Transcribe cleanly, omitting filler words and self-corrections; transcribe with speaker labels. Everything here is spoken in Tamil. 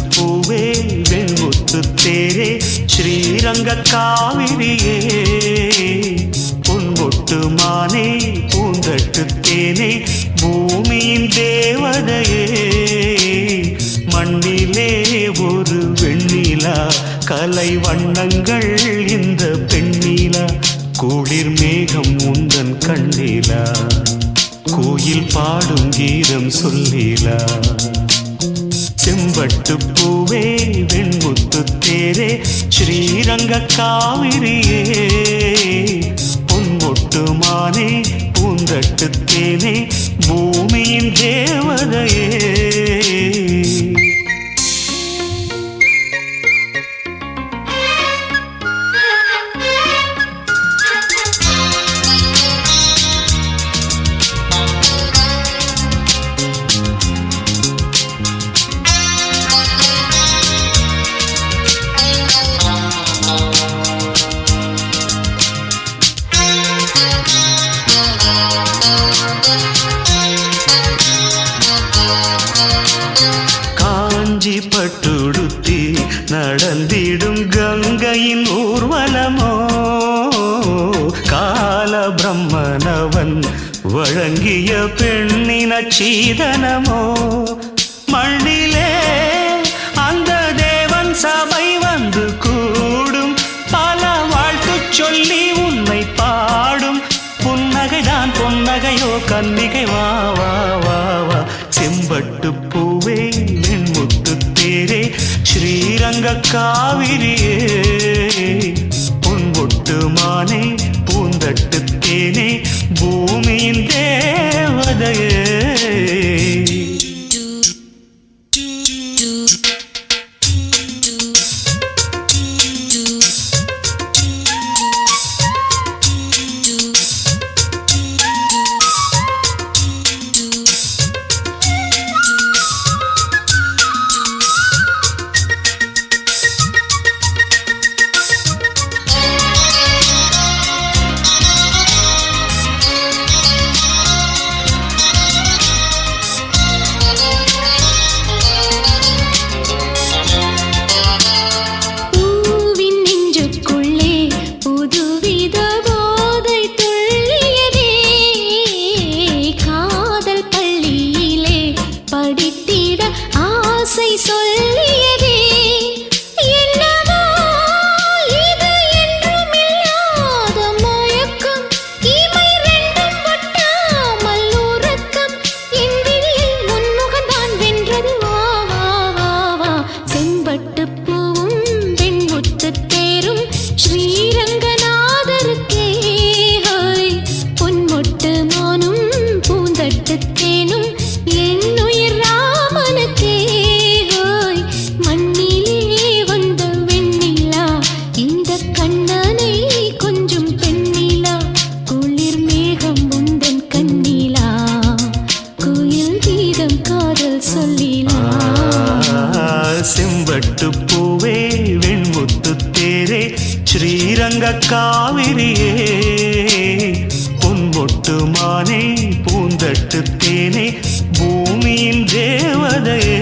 Speaker 1: பூவே வெண்முத்து தேரே ஸ்ரீரங்க காவிரியே பொன்பொட்டு மானே பூந்தட்டு தேனே பூமியின் தேவதையே மண்ணிலே ஒரு வெண்ணிலா கலை வண்ணங்கள் இந்த பெண்ணிலா குளிர் மேகம் உந்தன் கண்ணிலா கோயில் பாடும் கீதம் சொல்லிலா செம்பட்டு பூவே வெண்முத்து தேரே ஸ்ரீரங்க காவிரியே பொன்மொட்டு மானே பூந்தட்டு தேனே பூமியின் தேவதையே காஞ்சி பட்டுடுத்தி நடந்திடும் கங்கையின் ஊர்வலமோ கால பிரம்மனவன் வழங்கிய பெண்ணின சீதனமோ மண்ணிலே அந்த தேவன் சபை வந்து கூடும் பல வாழ்த்து சொல்லி உன்னை பாடும் புன்னகைதான் பொன்னகையோ கன்னிகை வா வா வா வா செம்பட்டு பூவே வெண்முத்து தேரே ஸ்ரீரங்க காவிரியே பொன்பொட்டு மானே பூந்தட்டு தேனே பூமியின் தேவதையே செம்பட்டு பூவே வெண்முத்து தேரே ஸ்ரீரங்க காவிரியே பொன்மொட்டு மானே பூந்தட்டு தேனே பூமியின் தேவதையே